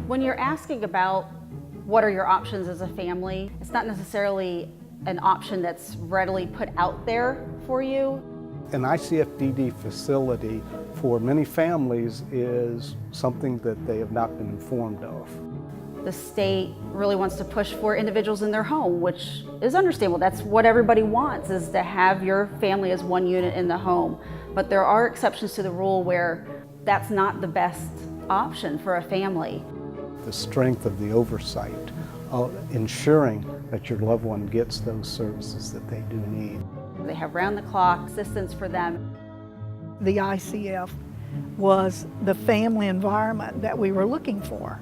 When you're asking about what are your options as a family, it's not necessarily an option that's readily put out there for you. An ICF-DD facility for many families is something that they have not been informed of. The state really wants to push for individuals in their home, which is understandable. That's what everybody wants, is to have your family as one unit in the home. But there are exceptions to the rule where that's not the best option for a family. The strength of the oversight, ensuring that your loved one gets those services that they do need. They have round-the-clock assistance for them. The ICF was the family environment that we were looking for.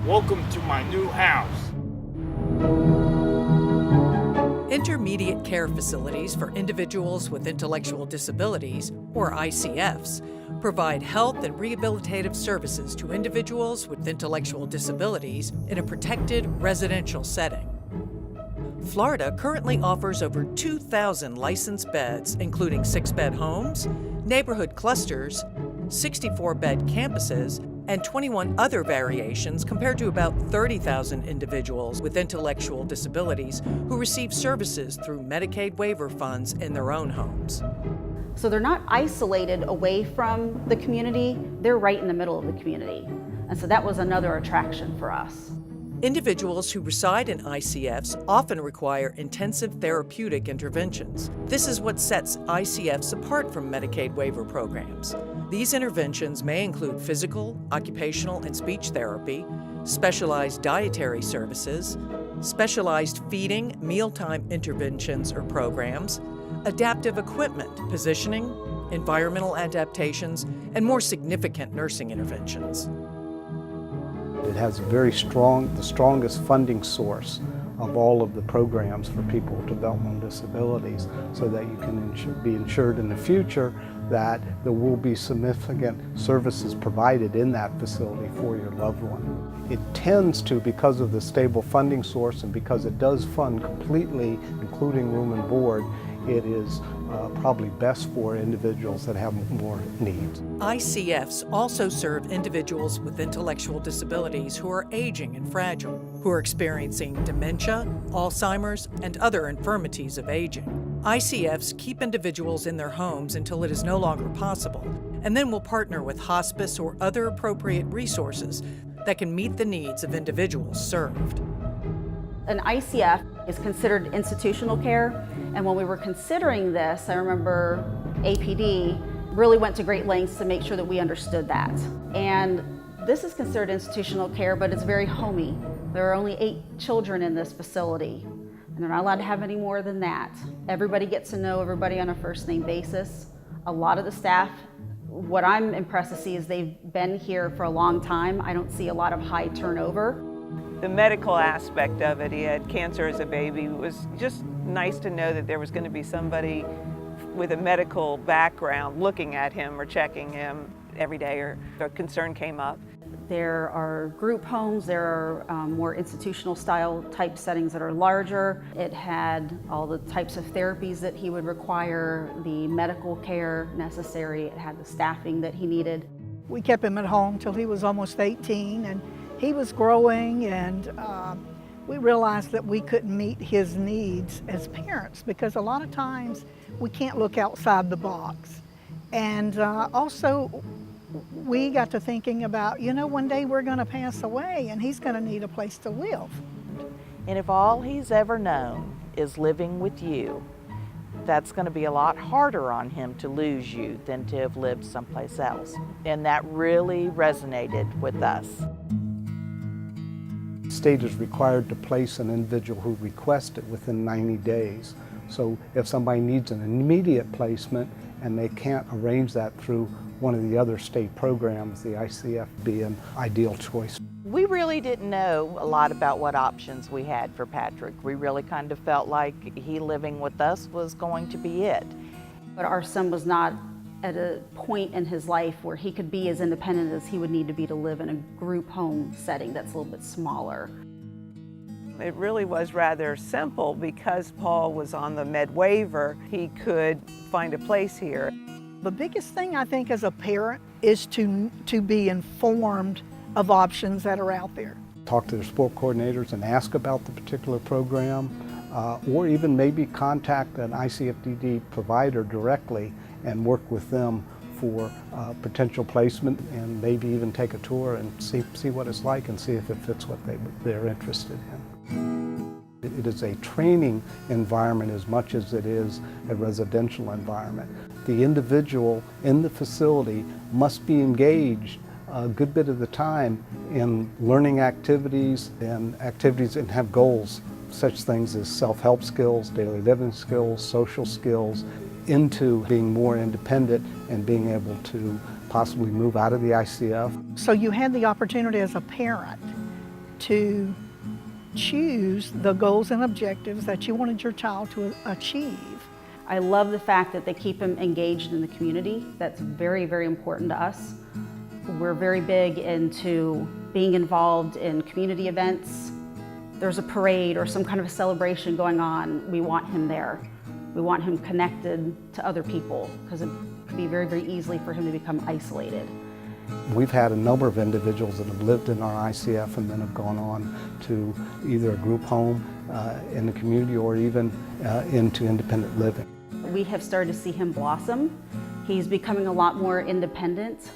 Welcome to my new house. Intermediate care facilities for individuals with intellectual disabilities, or ICFs, provide health and rehabilitative services to individuals with intellectual disabilities in a protected residential setting. Florida currently offers over 2,000 licensed beds, including 6-bed homes, neighborhood clusters, 64-bed campuses, and 21 other variations, compared to about 30,000 individuals with intellectual disabilities who receive services through Medicaid waiver funds in their own homes. So they're not isolated away from the community, they're right in the middle of the community. And so that was another attraction for us. Individuals who reside in ICFs often require intensive therapeutic interventions. This is what sets ICFs apart from Medicaid waiver programs. These interventions may include physical, occupational, and speech therapy, specialized dietary services, specialized feeding, mealtime interventions or programs, adaptive equipment, positioning, environmental adaptations, and more significant nursing interventions. It has the strongest funding source of all of the programs for people with developmental disabilities, so that you can be insured in the future that there will be significant services provided in that facility for your loved one. It tends to, because of the stable funding source and because it does fund completely, including room and board, it is probably best for individuals that have more needs. ICFs also serve individuals with intellectual disabilities who are aging and fragile, who are experiencing dementia, Alzheimer's, and other infirmities of aging. ICFs keep individuals in their homes until it is no longer possible, and then will partner with hospice or other appropriate resources that can meet the needs of individuals served. An ICF is considered institutional care, and when we were considering this, I remember APD really went to great lengths to make sure that we understood that. And this is considered institutional care, but it's very homey. There are only 8 children in this facility, and they're not allowed to have any more than that. Everybody gets to know everybody on a first-name basis. A lot of the staff, what I'm impressed to see is they've been here for a long time. I don't see a lot of high turnover. The medical aspect of it, he had cancer as a baby. It was just nice to know that there was going to be somebody with a medical background looking at him or checking him every day, or a concern came up. There are group homes, there are more institutional style type settings that are larger. It had all the types of therapies that he would require, the medical care necessary, it had the staffing that he needed. We kept him at home till he was almost 18, and he was growing, and we realized that we couldn't meet his needs as parents, because a lot of times we can't look outside the box. And also, we got to thinking about, one day we're going to pass away and he's going to need a place to live. And if all he's ever known is living with you, that's going to be a lot harder on him to lose you than to have lived someplace else. And that really resonated with us. The state is required to place an individual who requests it within 90 days. So if somebody needs an immediate placement and they can't arrange that through one of the other state programs, the ICF be an ideal choice. We really didn't know a lot about what options we had for Patrick. We really kind of felt like he living with us was going to be it. But our son was not at a point in his life where he could be as independent as he would need to be to live in a group home setting that's a little bit smaller. It really was rather simple because Paul was on the med waiver. He could find a place here. The biggest thing I think as a parent is to be informed of options that are out there. Talk to their sport coordinators and ask about the particular program, or even maybe contact an ICFDD provider directly and work with them for potential placement, and maybe even take a tour and see what it's like and see if it fits what they're interested in. It is a training environment as much as it is a residential environment. The individual in the facility must be engaged a good bit of the time in learning activities and have goals, such things as self-help skills, daily living skills, social skills, into being more independent and being able to possibly move out of the ICF. So you had the opportunity as a parent to choose the goals and objectives that you wanted your child to achieve. I love the fact that they keep him engaged in the community. That's very, very important to us. We're very big into being involved in community events. There's a parade or some kind of a celebration going on, we want him there. We want him connected to other people because it could be very, very easily for him to become isolated. We've had a number of individuals that have lived in our ICF and then have gone on to either a group home in the community or even into independent living. We have started to see him blossom. He's becoming a lot more independent,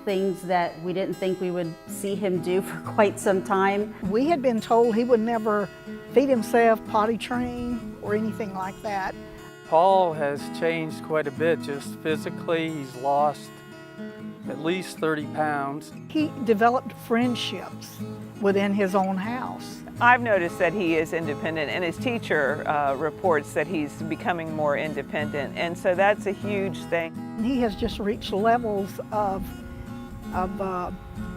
things that we didn't think we would see him do for quite some time. We had been told he would never feed himself, potty train, or anything like that. Paul has changed quite a bit, just physically. He's lost at least 30 pounds. He developed friendships within his own house. I've noticed that he is independent, and his teacher reports that he's becoming more independent, and so that's a huge thing. He has just reached levels of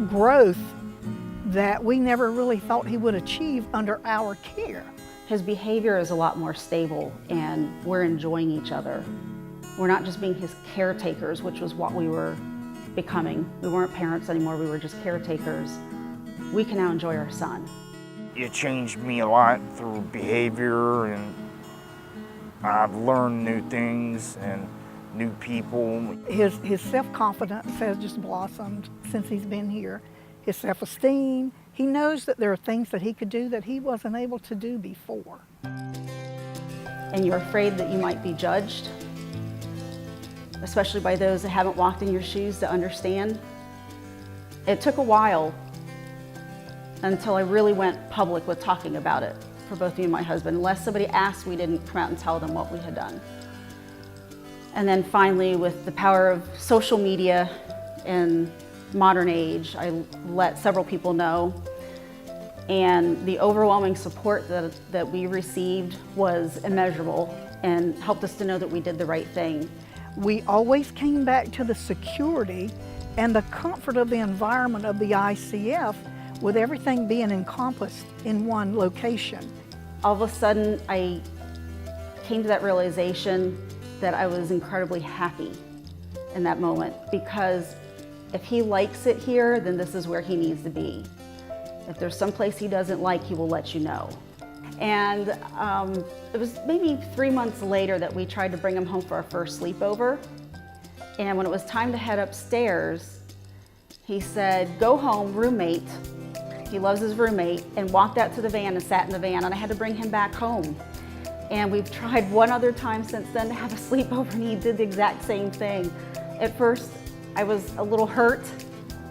growth that we never really thought he would achieve under our care. His behavior is a lot more stable, and we're enjoying each other. We're not just being his caretakers, which was what we were becoming. We weren't parents anymore, we were just caretakers. We can now enjoy our son. It changed me a lot through behavior, and I've learned new things and new people. His self-confidence has just blossomed since he's been here. His self-esteem, he knows that there are things that he could do that he wasn't able to do before. And you're afraid that you might be judged, especially by those that haven't walked in your shoes to understand. It took a while until I really went public with talking about it for both me and my husband. Unless somebody asked, we didn't come out and tell them what we had done. And then finally, with the power of social media and modern age, I let several people know. And the overwhelming support that we received was immeasurable and helped us to know that we did the right thing. We always came back to the security and the comfort of the environment of the ICF, with everything being encompassed in one location. All of a sudden, I came to that realization that I was incredibly happy in that moment, because if he likes it here, then this is where he needs to be. If there's some place he doesn't like, he will let you know. And it was maybe 3 months later that we tried to bring him home for our first sleepover. And when it was time to head upstairs, he said, "Go home, roommate." He loves his roommate, and walked out to the van and sat in the van, and I had to bring him back home. And we've tried one other time since then to have a sleepover, and he did the exact same thing. At first, I was a little hurt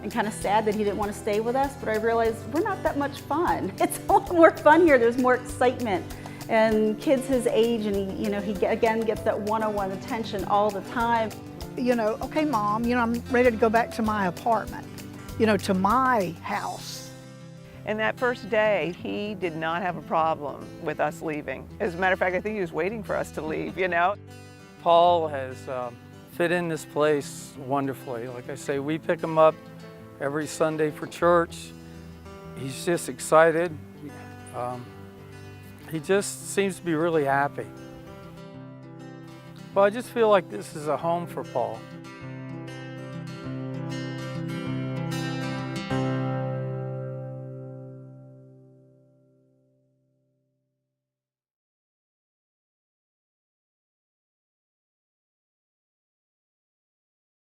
and kind of sad that he didn't want to stay with us, but I realized we're not that much fun. It's a lot more fun here. There's more excitement. And kids his age, and he again gets that one-on-one attention all the time. Okay, Mom, I'm ready to go back to my apartment, to my house. And that first day, he did not have a problem with us leaving. As a matter of fact, I think he was waiting for us to leave, Paul has fit in this place wonderfully. Like I say, we pick him up every Sunday for church. He's just excited. He just seems to be really happy. Well, I just feel like this is a home for Paul.